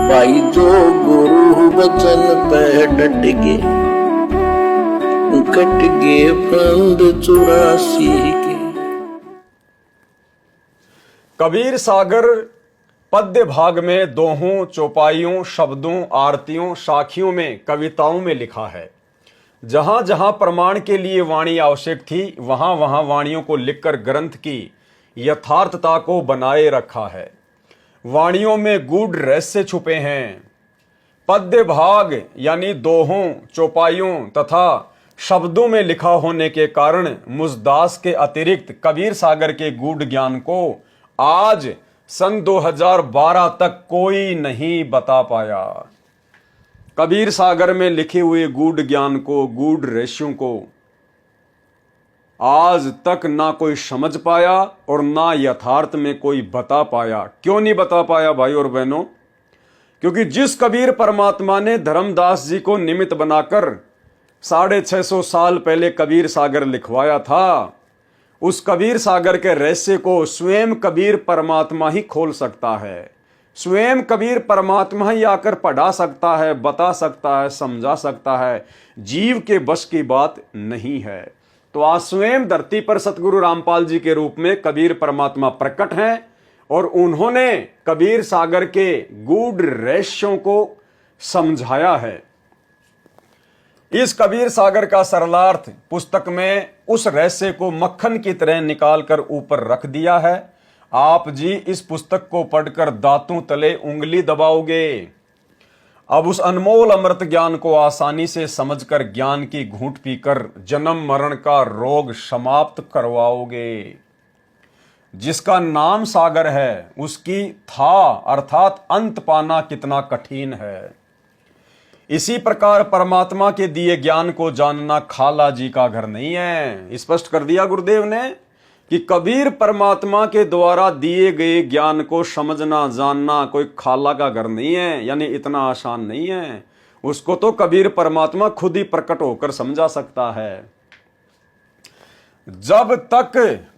भाई जो गुरु वचन पे डट के कट गए फंद 84 के। कबीर सागर पद्य भाग में दोहों, चौपाइयों, शब्दों, आरतियों, साखियों में, कविताओं में लिखा है। जहां जहां प्रमाण के लिए वाणी आवश्यक थी वहां वहां वाणियों को लिखकर ग्रंथ की यथार्थता को बनाए रखा है। वाणियों में गूढ़ रहस्य छुपे हैं। पद्य भाग यानी दोहों, चौपाइयों तथा शब्दों में लिखा होने के कारण मुझदास के अतिरिक्त कबीर सागर के गूढ़ ज्ञान को आज सन 2012 तक कोई नहीं बता पाया। कबीर सागर में लिखे हुए गूढ़ ज्ञान को, गूढ़ रहस्यों को आज तक ना कोई समझ पाया और ना यथार्थ में कोई बता पाया। क्यों नहीं बता पाया भाई और बहनों? क्योंकि जिस कबीर परमात्मा ने धर्मदास जी को निमित्त बनाकर 650 साल पहले कबीर सागर लिखवाया था, उस कबीर सागर के रहस्य को स्वयं कबीर परमात्मा ही खोल सकता है। स्वयं कबीर परमात्मा ही आकर पढ़ा सकता है, बता सकता है, समझा सकता है। जीव के बस की बात नहीं है। तो आज स्वयं धरती पर सतगुरु रामपाल जी के रूप में कबीर परमात्मा प्रकट हैं और उन्होंने कबीर सागर के गूढ़ रहस्यों को समझाया है। इस कबीर सागर का सरलार्थ पुस्तक में उस रहस्य को मक्खन की तरह निकालकर ऊपर रख दिया है। आप जी इस पुस्तक को पढ़कर दांतों तले उंगली दबाओगे। अब उस अनमोल अमृत ज्ञान को आसानी से समझकर ज्ञान की घूंट पीकर जन्म मरण का रोग समाप्त करवाओगे। जिसका नाम सागर है उसकी था अर्थात अंत पाना कितना कठिन है। इसी प्रकार परमात्मा के दिए ज्ञान को जानना खाला जी का घर नहीं है। स्पष्ट कर दिया गुरुदेव ने कि कबीर परमात्मा के द्वारा दिए गए ज्ञान को समझना, जानना कोई खाला का घर नहीं है, यानी इतना आसान नहीं है। उसको तो कबीर परमात्मा खुद ही प्रकट होकर समझा सकता है। जब तक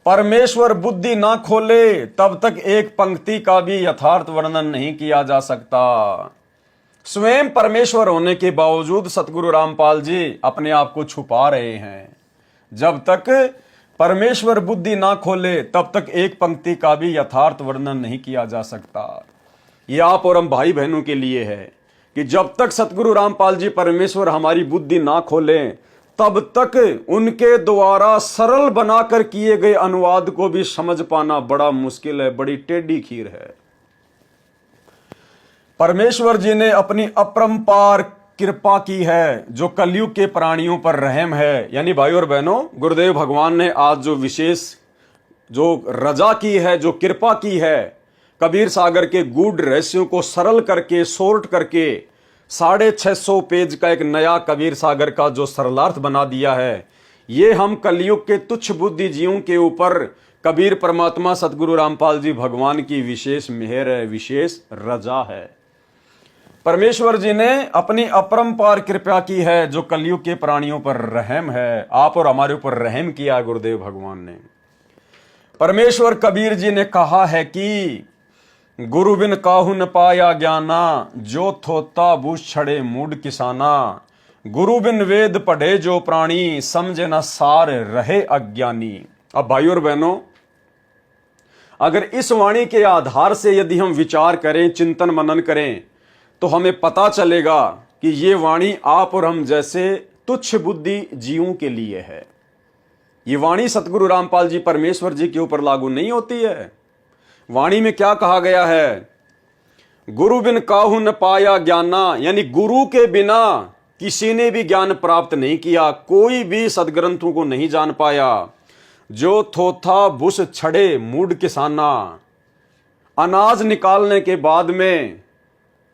परमेश्वर बुद्धि ना खोले तब तक एक पंक्ति का भी यथार्थ वर्णन नहीं किया जा सकता। स्वयं परमेश्वर होने के बावजूद सतगुरु रामपाल जी अपने आप को छुपा रहे हैं। जब तक परमेश्वर बुद्धि ना खोले तब तक एक पंक्ति का भी यथार्थ वर्णन नहीं किया जा सकता। यह आप और हम भाई बहनों के लिए है कि जब तक सतगुरु रामपाल जी परमेश्वर हमारी बुद्धि ना खोले तब तक उनके द्वारा सरल बनाकर किए गए अनुवाद को भी समझ पाना बड़ा मुश्किल है, बड़ी टेढ़ी खीर है। परमेश्वर जी ने अपनी अपरंपार कृपा की है जो कलयुग के प्राणियों पर रहम है। यानी भाई और बहनों, गुरुदेव भगवान ने आज जो विशेष जो रजा की है, जो कृपा की है, कबीर सागर के गूढ़ रहस्यों को सरल करके, सोर्ट करके 650 पेज का एक नया कबीर सागर का जो सरलार्थ बना दिया है, ये हम कलयुग के तुच्छ बुद्धिजीवों के ऊपर कबीर परमात्मा सतगुरु रामपाल जी भगवान की विशेष मेहर है, विशेष रजा है। परमेश्वर जी ने अपनी अपरंपार कृपा की है जो कलयुग के प्राणियों पर रहम है। आप और हमारे ऊपर रहम किया गुरुदेव भगवान ने। परमेश्वर कबीर जी ने कहा है कि गुरु बिन काहू न पाया ज्ञाना, जो थोता बूझ छड़े मूड किसाना। गुरु बिन वेद पढ़े जो प्राणी, समझे न सार रहे अज्ञानी। अब भाई और बहनों, अगर इस वाणी के आधार से यदि हम विचार करें, चिंतन मनन करें, तो हमें पता चलेगा कि ये वाणी आप और हम जैसे तुच्छ बुद्धि जीवों के लिए है। ये वाणी सतगुरु रामपाल जी परमेश्वर जी के ऊपर लागू नहीं होती है। वाणी में क्या कहा गया है? गुरु बिन काहू न पाया ज्ञाना, यानी गुरु के बिना किसी ने भी ज्ञान प्राप्त नहीं किया, कोई भी सदग्रंथों को नहीं जान पाया। जो थोथा बुस छड़े मूड किसाना, अनाज निकालने के बाद में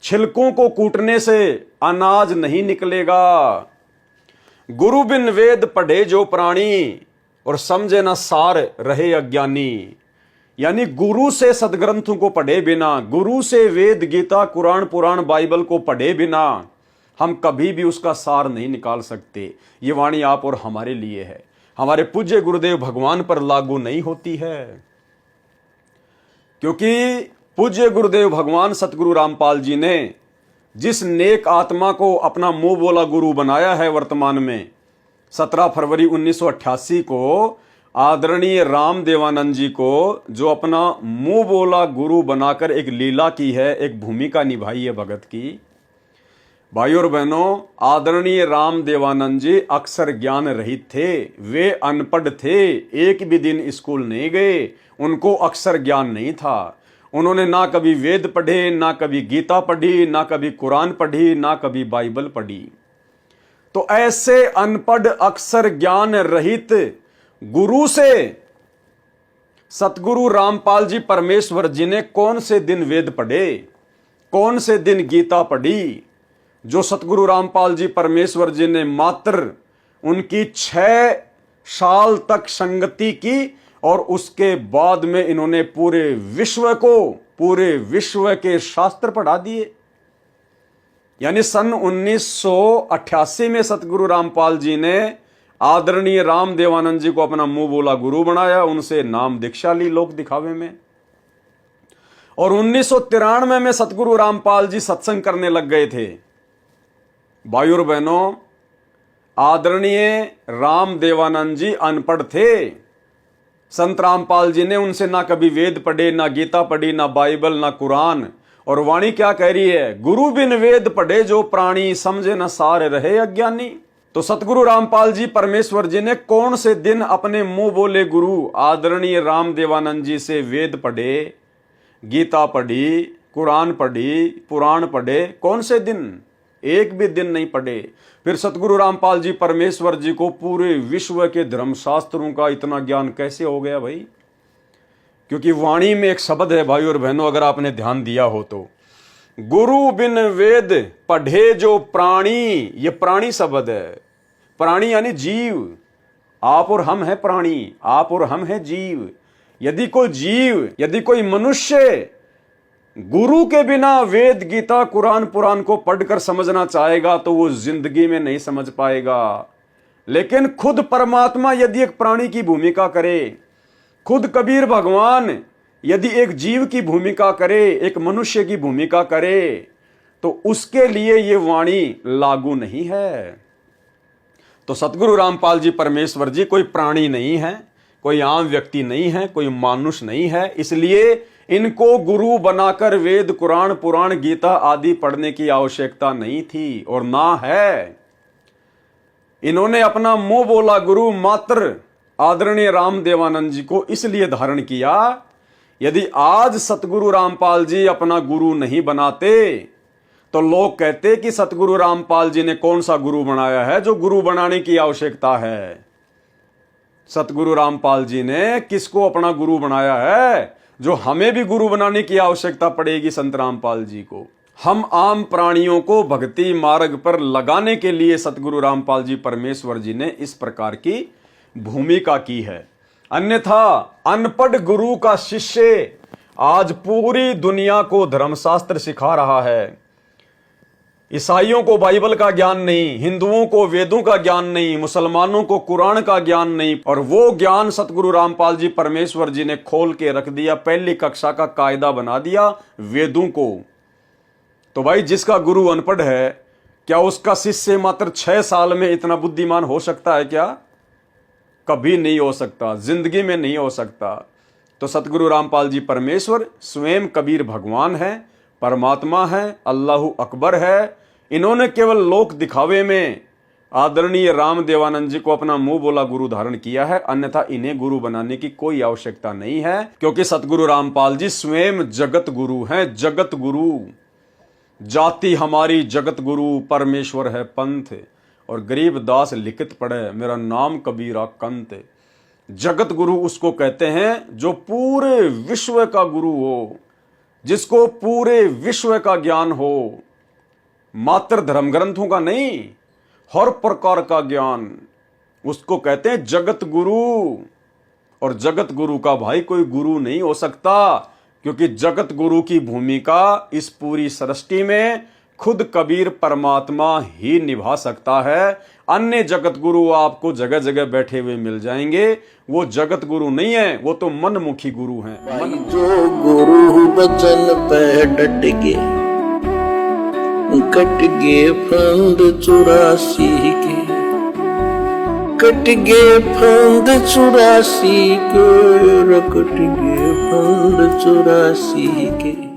छिलकों को कूटने से अनाज नहीं निकलेगा। गुरु बिन वेद पढ़े जो प्राणी, और समझे न सार रहे अज्ञानी। यानी गुरु से सदग्रंथों को पढ़े बिना, गुरु से वेद, गीता, कुरान, पुराण, बाइबल को पढ़े बिना हम कभी भी उसका सार नहीं निकाल सकते। ये वाणी आप और हमारे लिए है, हमारे पूज्य गुरुदेव भगवान पर लागू नहीं होती है। क्योंकि पूज्य गुरुदेव भगवान सतगुरु रामपाल जी ने जिस नेक आत्मा को अपना मुंह बोला गुरु बनाया है वर्तमान में, 17 फरवरी 1988 को आदरणीय राम देवानंद जी को जो अपना मुंह बोला गुरु बनाकर एक लीला की है, एक भूमिका निभाई है भगत की। भाइयों और बहनों, आदरणीय राम देवानंद जी अक्षर ज्ञान रहित थे, वे अनपढ़ थे, एक भी दिन स्कूल नहीं गए, उनको अक्षर ज्ञान नहीं था। उन्होंने ना कभी वेद पढ़े, ना कभी गीता पढ़ी, ना कभी कुरान पढ़ी, ना कभी बाइबल पढ़ी। तो ऐसे अनपढ़ अक्षर ज्ञान रहित गुरु से सतगुरु रामपाल जी परमेश्वर जी ने कौन से दिन वेद पढ़े, कौन से दिन गीता पढ़ी, जो सतगुरु रामपाल जी परमेश्वर जी ने मात्र उनकी 6 साल तक संगति की और उसके बाद में इन्होंने पूरे विश्व के शास्त्र पढ़ा दिए। यानी सन 1988 में सतगुरु रामपाल जी ने आदरणीय राम देवानंद जी को अपना मुंह बोला गुरु बनाया, उनसे नाम दीक्षा ली लोक दिखावे में। और 1993 में सतगुरु रामपाल जी सत्संग करने लग गए थे। भाइयों और बहनों, आदरणीय राम देवानंद जी अनपढ़ थे। संत रामपाल जी ने उनसे ना कभी वेद पढ़े, ना गीता पढ़ी, ना बाइबल, ना कुरान। और वाणी क्या कह रही है? गुरु बिन वेद पढ़े जो प्राणी, समझे न सार रहे अज्ञानी। तो सतगुरु रामपाल जी परमेश्वर जी ने कौन से दिन अपने मुंह बोले गुरु आदरणीय राम देवानंद जी से वेद पढ़े, गीता पढ़ी, कुरान पढ़ी, पुराण पढ़े? कौन से दिन? एक भी दिन नहीं पढ़े। फिर सतगुरु रामपाल जी परमेश्वर जी को पूरे विश्व के धर्मशास्त्रों का इतना ज्ञान कैसे हो गया भाई? क्योंकि वाणी में एक शब्द है भाई और बहनों, अगर आपने ध्यान दिया हो तो, गुरु बिन वेद पढ़े जो प्राणी, ये प्राणी शब्द है। प्राणी यानी जीव। आप और हम है प्राणी, आप और हम है जीव। यदि कोई जीव, यदि कोई मनुष्य गुरु के बिना वेद, गीता, कुरान, पुराण को पढ़कर समझना चाहेगा तो वो जिंदगी में नहीं समझ पाएगा। लेकिन खुद परमात्मा यदि एक प्राणी की भूमिका करे, खुद कबीर भगवान यदि एक जीव की भूमिका करे, एक मनुष्य की भूमिका करे, तो उसके लिए ये वाणी लागू नहीं है। तो सतगुरु रामपाल जी परमेश्वर जी कोई प्राणी नहीं है, कोई आम व्यक्ति नहीं है, कोई मानुष नहीं है। इसलिए इनको गुरु बनाकर वेद, कुरान, पुराण, गीता आदि पढ़ने की आवश्यकता नहीं थी और ना है। इन्होंने अपना मुंह बोला गुरु मात्र आदरणीय राम देवानंद जी को इसलिए धारण किया। यदि आज सतगुरु रामपाल जी अपना गुरु नहीं बनाते तो लोग कहते कि सतगुरु रामपाल जी ने कौन सा गुरु बनाया है जो गुरु बनाने की आवश्यकता है। सतगुरु रामपाल जी ने किसको अपना गुरु बनाया है जो हमें भी गुरु बनाने की आवश्यकता पड़ेगी? संत रामपाल जी को। हम आम प्राणियों को भक्ति मार्ग पर लगाने के लिए सतगुरु रामपाल जी परमेश्वर जी ने इस प्रकार की भूमिका की है। अन्यथा अनपढ़ गुरु का शिष्य आज पूरी दुनिया को धर्मशास्त्र सिखा रहा है। ईसाइयों को बाइबल का ज्ञान नहीं, हिंदुओं को वेदों का ज्ञान नहीं, मुसलमानों को कुरान का ज्ञान नहीं, और वो ज्ञान सतगुरु रामपाल जी परमेश्वर जी ने खोल के रख दिया, पहली कक्षा का कायदा बना दिया वेदों को। तो भाई जिसका गुरु अनपढ़ है, क्या उसका शिष्य मात्र 6 साल में इतना बुद्धिमान हो सकता है क्या? कभी नहीं हो सकता, जिंदगी में नहीं हो सकता। तो सतगुरु रामपाल जी परमेश्वर स्वयं कबीर भगवान है, परमात्मा है, अल्लाहु अकबर है। इन्होंने केवल लोक दिखावे में आदरणीय राम देवानंद जी को अपना मुंह बोला गुरु धारण किया है, अन्यथा इन्हें गुरु बनाने की कोई आवश्यकता नहीं है, क्योंकि सतगुरु रामपाल जी स्वयं जगत गुरु हैं। जगत गुरु, जाति हमारी जगत गुरु, परमेश्वर है पंथ। और गरीब दास लिखित पढ़े, मेरा नाम कबीरा कंत। जगत गुरु उसको कहते हैं जो पूरे विश्व का गुरु हो, जिसको पूरे विश्व का ज्ञान हो, मात्र धर्म ग्रंथों का नहीं, हर प्रकार का ज्ञान, उसको कहते हैं जगत गुरु। और जगत गुरु का भाई कोई गुरु नहीं हो सकता, क्योंकि जगत गुरु की भूमिका इस पूरी सृष्टि में खुद कबीर परमात्मा ही निभा सकता है। अन्य जगत गुरु आपको जगह जगह बैठे हुए मिल जाएंगे, वो जगत गुरु नहीं है, वो तो मनमुखी गुरु हैं। जो गुरु बचन पे डट के कट गए फंद 84 के, कट गए फंद 84 के, कट गए फंद 84 के।